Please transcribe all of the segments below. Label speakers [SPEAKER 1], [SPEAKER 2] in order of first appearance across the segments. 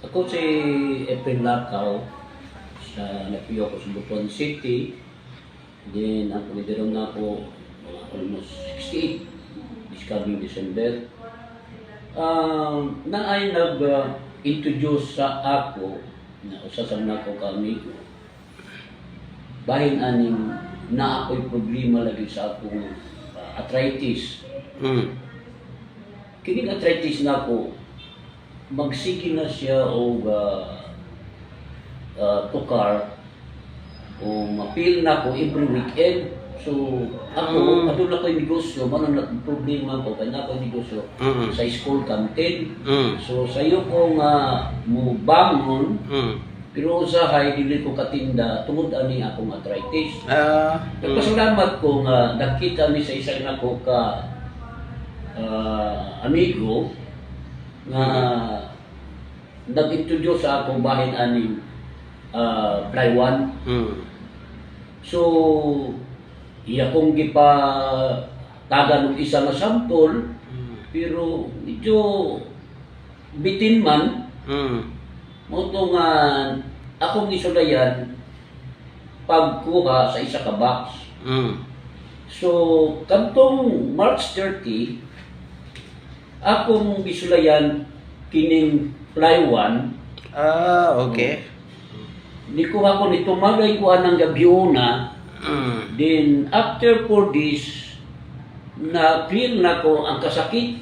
[SPEAKER 1] Ako si Efren Lakaw, sa napiyo ko sa Butuan City. Then, ang pagdiram na ako, almost 68, this coming December. Na ay nag-introduce sa ako, na usasam na ko kami, bahin aning na ako'y problema lagi sa akong arthritis. Kining arthritis na ako, magsige na siya o tukar o mapil na ko every weekend. So ako, adun na ko yung negosyo, manon na problema ko, kaya na ko yung negosyo sa school canteen. So sa'yo ko nga mo bangon, pero usahay, dili ko katinda, tungod ani akong arthritis. Nagpasalamat ko nga nakita ni sa isa na ko ka amigo nga nag-introduce sa akong bahin aning Playwan. So, iya kong gipatagan ng isa nga sample, pero medyo bitin man. Mo nga akong isulayan pagkuha sa isa ka box. So, kantong March 30, akong isulayan kining Playwan.
[SPEAKER 2] Okay.
[SPEAKER 1] Di ko ako ni tumagay ko anang gabiuna. Then after 4 days, na clear na ko ang kasakit.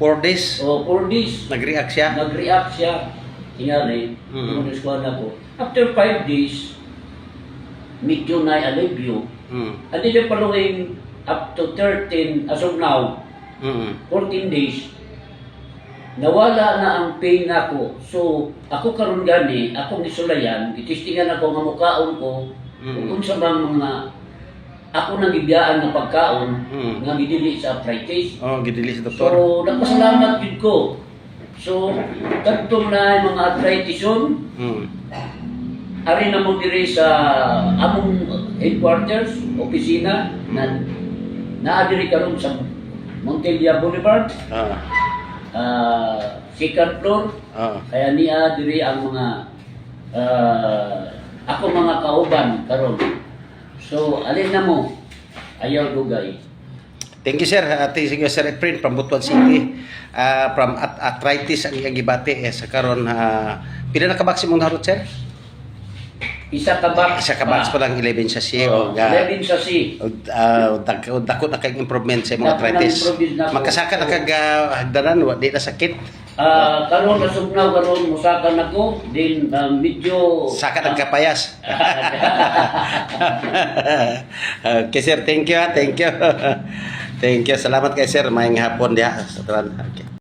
[SPEAKER 2] 4 days?
[SPEAKER 1] O 4 days.
[SPEAKER 2] Nag-react siya?
[SPEAKER 1] Nag-react siya. Tingari, tumunod na ko. After 5 days, medyo na alivio. Andi siya paluin up to 13, as of now, 14 days, nawala na ang pain nako. So, ako karon gani, akong isulayan, itistingan ako nga mukaon ko, kung sa mga ako nang gibiyaan ng pagkaon, nga gidili sa arthritis.
[SPEAKER 2] Gidili sa doktor.
[SPEAKER 1] So, nagpasalamat yun ko. So, kadtong na mga arthritis yun, ari na mo diri sa among headquarters, opisina, na naadiri karon sa Montilla Boulevard, second floor. Kaya niya diri ang mga ako mga kauban karon. So, alin na mo, ayaw dugay.
[SPEAKER 2] Thank you, sir. Thank you, Sir Efren from Butuan City. From arthritis ang iyang gibati sa karon. Pila na ka-box mong harot, sir?
[SPEAKER 1] Isa ka box.
[SPEAKER 2] Isa ka-box pa lang 11 sa C.
[SPEAKER 1] 11 sa C.
[SPEAKER 2] Dako na kayong improvement sa mga arthritis. Magkasaka na hagdanan, di na sakit.
[SPEAKER 1] Karon nasugnaw karon musakan ako, din medyo
[SPEAKER 2] saka nagkapayas. Okay, sir, thank you. Thank you. Thank you. Salamat kay sir. Maayong hapon diha. Okay.